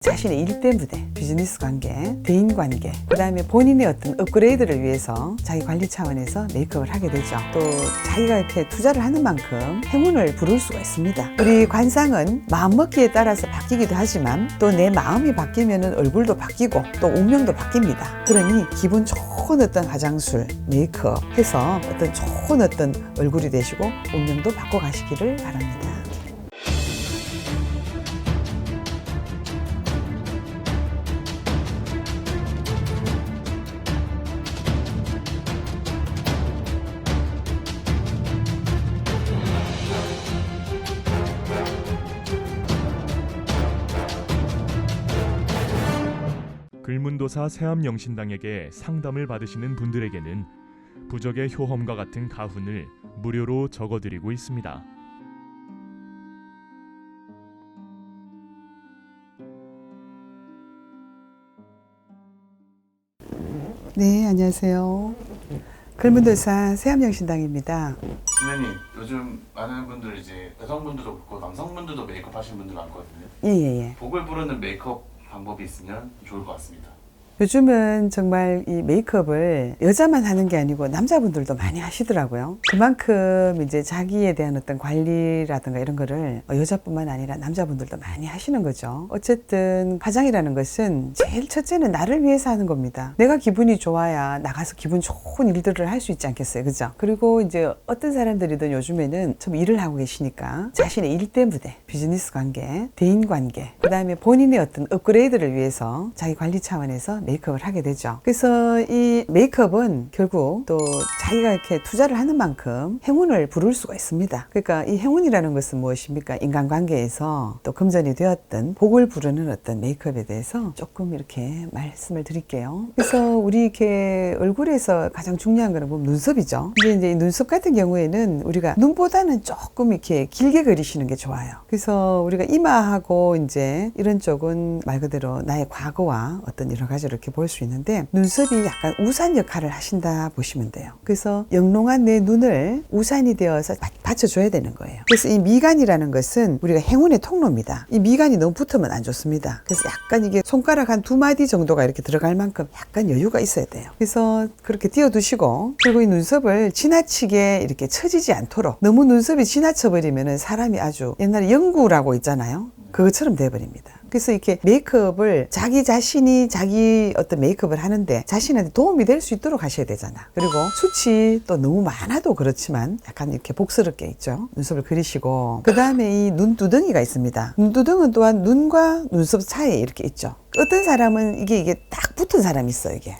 자신의 일대 무대, 비즈니스 관계, 대인 관계, 그 다음에 본인의 어떤 업그레이드를 위해서 자기 관리 차원에서 메이크업을 하게 되죠. 또 자기가 이렇게 투자를 하는 만큼 행운을 부를 수가 있습니다. 우리 관상은 마음먹기에 따라서 바뀌기도 하지만 또 내 마음이 바뀌면 얼굴도 바뀌고 또 운명도 바뀝니다. 그러니 기분 좋은 어떤 화장술, 메이크업 해서 어떤 좋은 어떤 얼굴이 되시고 운명도 바꿔 가시기를 바랍니다. 글문도사 세암영신당에게 상담을 받으시는 분들에게는 부적의 효험과 같은 가훈을 무료로 적어드리고 있습니다. 네, 안녕하세요. 글문도사 세암영신당입니다. 선생님, 요즘 많은 분들 이제 여성분들도 그렇고 남성분들도 메이크업 하시는 분들 많거든요. 예. 복을 부르는 메이크업 방법이 있으면 좋을 것 같습니다. 요즘은 정말 이 메이크업을 여자만 하는 게 아니고 남자분들도 많이 하시더라고요. 그만큼 이제 자기에 대한 어떤 관리라든가 이런 거를 여자뿐만 아니라 남자분들도 많이 하시는 거죠. 어쨌든 화장이라는 것은 제일 첫째는 나를 위해서 하는 겁니다. 내가 기분이 좋아야 나가서 기분 좋은 일들을 할 수 있지 않겠어요, 그죠? 그리고 이제 어떤 사람들이든 요즘에는 좀 일을 하고 계시니까 자신의 일대 무대, 비즈니스 관계, 대인 관계, 그 다음에 본인의 어떤 업그레이드를 위해서 자기 관리 차원에서 메이크업을 하게 되죠. 그래서 이 메이크업은 결국 또 자기가 이렇게 투자를 하는 만큼 행운을 부를 수가 있습니다. 그러니까 이 행운이라는 것은 무엇입니까? 인간관계에서 또 금전이 되었던 복을 부르는 어떤 메이크업에 대해서 조금 이렇게 말씀을 드릴게요. 그래서 우리 이렇게 얼굴에서 가장 중요한 거는 보면 눈썹이죠. 근데 이제 이 눈썹 같은 경우에는 우리가 눈보다는 조금 이렇게 길게 그리시는 게 좋아요. 그래서 우리가 이마하고 이제 이런 쪽은 말 그대로 나의 과거와 어떤 여러 가지를 이렇게 볼 수 있는데 눈썹이 약간 우산 역할을 하신다 보시면 돼요. 그래서 영롱한 내 눈을 우산이 되어서 받쳐줘야 되는 거예요. 그래서 이 미간이라는 것은 우리가 행운의 통로입니다. 이 미간이 너무 붙으면 안 좋습니다. 그래서 약간 이게 손가락 한 2마디 정도가 이렇게 들어갈 만큼 약간 여유가 있어야 돼요. 그래서 그렇게 띄워두시고, 그리고 이 눈썹을 지나치게 이렇게 처지지 않도록, 너무 눈썹이 지나쳐 버리면은 사람이 아주 옛날에 영구라고 있잖아요. 그것처럼 돼버립니다. 그래서 이렇게 메이크업을 자기 자신이 자기 어떤 메이크업을 하는데 자신한테 도움이 될 수 있도록 하셔야 되잖아. 그리고 숱이 또 너무 많아도 그렇지만 약간 이렇게 복스럽게 있죠. 눈썹을 그리시고, 그 다음에 이 눈두덩이가 있습니다. 눈두덩은 또한 눈과 눈썹 사이에 이렇게 있죠. 어떤 사람은 이게 딱 붙은 사람이 있어요. 이게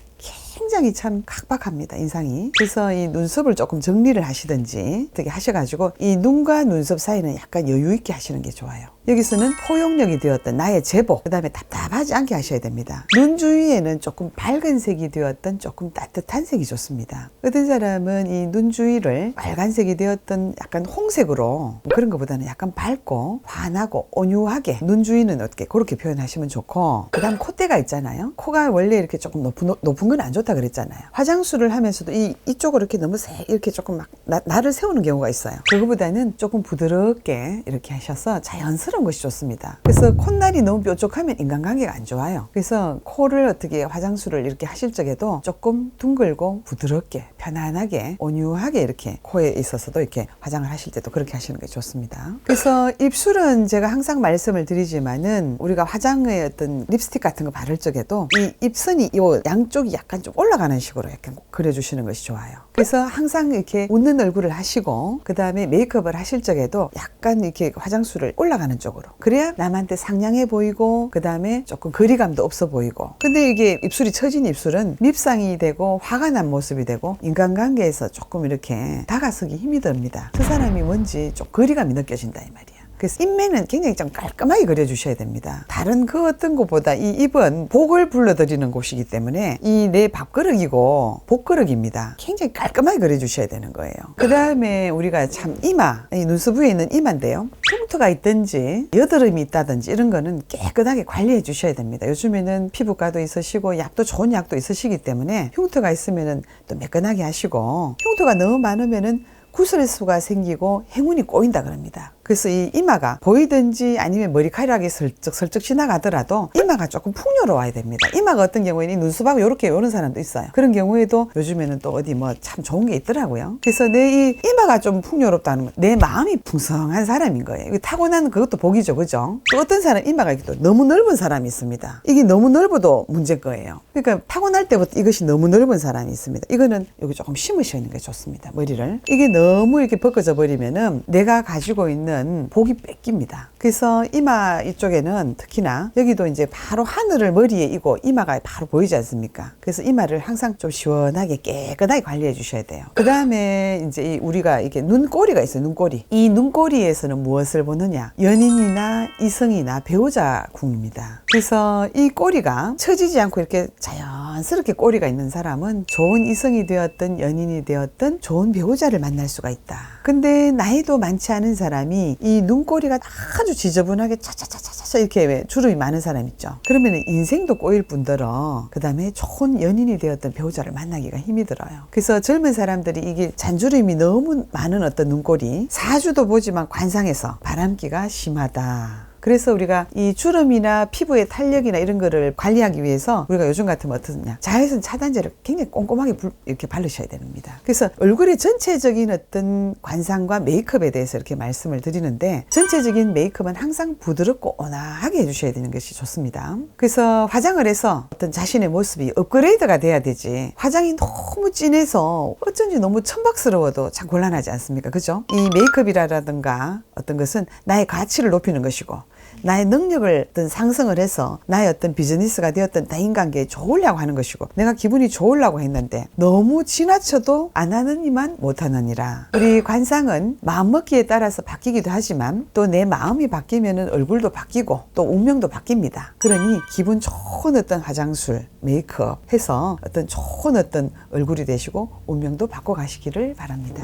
굉장히 참 각박합니다, 인상이. 그래서 이 눈썹을 조금 정리를 하시든지 어떻게 하셔가지고 이 눈과 눈썹 사이는 약간 여유 있게 하시는 게 좋아요. 여기서는 포용력이 되었던 나의 제복, 그 다음에 답답하지 않게 하셔야 됩니다. 눈 주위에는 조금 밝은 색이 되었던 조금 따뜻한 색이 좋습니다. 어떤 사람은 이 눈 주위를 빨간색이 되었던 약간 홍색으로, 그런 것보다는 약간 밝고 환하고 온유하게 눈 주위는 어떻게 그렇게 표현하시면 좋고, 그 다음 콧대가 있잖아요. 코가 원래 이렇게 조금 높은 건 안 좋다 그랬잖아요. 화장술을 하면서도 이쪽으로 이렇게 너무 이렇게 조금 막 나를 세우는 경우가 있어요. 그거보다는 조금 부드럽게 이렇게 하셔서 자연스러운 것이 좋습니다. 그래서 콧날이 너무 뾰족하면 인간관계가 안 좋아요. 그래서 코를 어떻게 화장술을 이렇게 하실 적에도 조금 둥글고 부드럽게 편안하게 온유하게 이렇게 코에 있어서도 이렇게 화장을 하실 때도 그렇게 하시는 게 좋습니다. 그래서 입술은 제가 항상 말씀을 드리지만은 우리가 화장의 어떤 립스틱 같은 거 바를 적에도 이 입선이 요 양쪽이 약간 좀 올라가는 식으로 약간 그려주시는 것이 좋아요. 그래서 항상 이렇게 웃는 얼굴을 하시고, 그 다음에 메이크업을 하실 적에도 약간 이렇게 화장술을 올라가는 쪽으로, 그래야 남한테 상냥해 보이고 그 다음에 조금 거리감도 없어 보이고. 근데 이게 입술이 처진 입술은 밉상이 되고 화가 난 모습이 되고 인간관계에서 조금 이렇게 다가서기 힘이 듭니다. 그 사람이 뭔지 좀 거리감이 느껴진다 이 말이야. 그래서 입매는 굉장히 좀 깔끔하게 그려주셔야 됩니다. 다른 그 어떤 곳보다 이 입은 복을 불러들이는 곳이기 때문에 이 내 밥그릇이고 복그릇입니다. 굉장히 깔끔하게 그려주셔야 되는 거예요. 그 다음에 우리가 참 이마, 이 눈썹 위에 있는 이마인데요. 흉터가 있든지 여드름이 있다든지 이런 거는 깨끗하게 관리해 주셔야 됩니다. 요즘에는 피부과도 있으시고 약도 좋은 약도 있으시기 때문에 흉터가 있으면은 또 매끈하게 하시고, 흉터가 너무 많으면은 구설수가 생기고 행운이 꼬인다 그럽니다. 그래서 이 이마가 보이든지 아니면 머리카락이 슬쩍슬쩍 지나가더라도 이마가 조금 풍요로워야 됩니다. 이마가 어떤 경우에는 이 눈썹하고 이렇게 오는 사람도 있어요. 그런 경우에도 요즘에는 또 어디 뭐 참 좋은 게 있더라고요. 그래서 내 이 이마가 좀 풍요롭다는 건 내 마음이 풍성한 사람인 거예요. 이거 타고난 그것도 복이죠, 그죠? 또 어떤 사람 이마가 또 너무 넓은 사람이 있습니다. 이게 너무 넓어도 문제인 거예요. 그러니까 타고날 때부터 이것이 너무 넓은 사람이 있습니다. 이거는 여기 조금 심으셔 있는 게 좋습니다. 머리를. 이게 너무 이렇게 벗겨져 버리면은 내가 가지고 있는 복이 뺏깁니다. 그래서 이마 이쪽에는 특히나 여기도 이제 바로 하늘을 머리에 이고 이마가 바로 보이지 않습니까? 그래서 이마를 항상 좀 시원하게 깨끗하게 관리해 주셔야 돼요. 그 다음에 이제 우리가 이게 눈꼬리가 있어요. 눈꼬리. 이 눈꼬리에서는 무엇을 보느냐? 연인이나 이성이나 배우자 궁입니다. 그래서 이 꼬리가 처지지 않고 이렇게 자연스럽게 꼬리가 있는 사람은 좋은 이성이 되었든 연인이 되었든 좋은 배우자를 만날 수가 있다. 근데 나이도 많지 않은 사람이 이 눈꼬리가 아주 지저분하게 차차차차차 이렇게 왜 주름이 많은 사람 있죠. 그러면 인생도 꼬일 뿐더러 그 다음에 좋은 연인이 되었던 배우자를 만나기가 힘이 들어요. 그래서 젊은 사람들이 이게 잔주름이 너무 많은 어떤 눈꼬리, 사주도 보지만 관상에서 바람기가 심하다. 그래서 우리가 이 주름이나 피부의 탄력이나 이런 거를 관리하기 위해서 우리가 요즘 같으면 어떠냐, 자외선 차단제를 굉장히 꼼꼼하게 이렇게 바르셔야 됩니다. 그래서 얼굴의 전체적인 어떤 관상과 메이크업에 대해서 이렇게 말씀을 드리는데, 전체적인 메이크업은 항상 부드럽고 온화하게 해주셔야 되는 것이 좋습니다. 그래서 화장을 해서 어떤 자신의 모습이 업그레이드가 돼야 되지, 화장이 너무 진해서 어쩐지 너무 천박스러워도 참 곤란하지 않습니까? 그죠? 이 메이크업이라든가 어떤 것은 나의 가치를 높이는 것이고, 나의 능력을 어떤 상승을 해서 나의 어떤 비즈니스가 되었던 대인관계에 좋으려고 하는 것이고, 내가 기분이 좋으려고 했는데 너무 지나쳐도 안 하는 이만 못하느니라. 우리 관상은 마음먹기에 따라서 바뀌기도 하지만 또 내 마음이 바뀌면 얼굴도 바뀌고 또 운명도 바뀝니다. 그러니 기분 좋은 어떤 화장술, 메이크업 해서 어떤 좋은 어떤 얼굴이 되시고 운명도 바꿔 가시기를 바랍니다.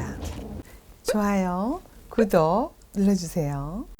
좋아요, 구독 눌러주세요.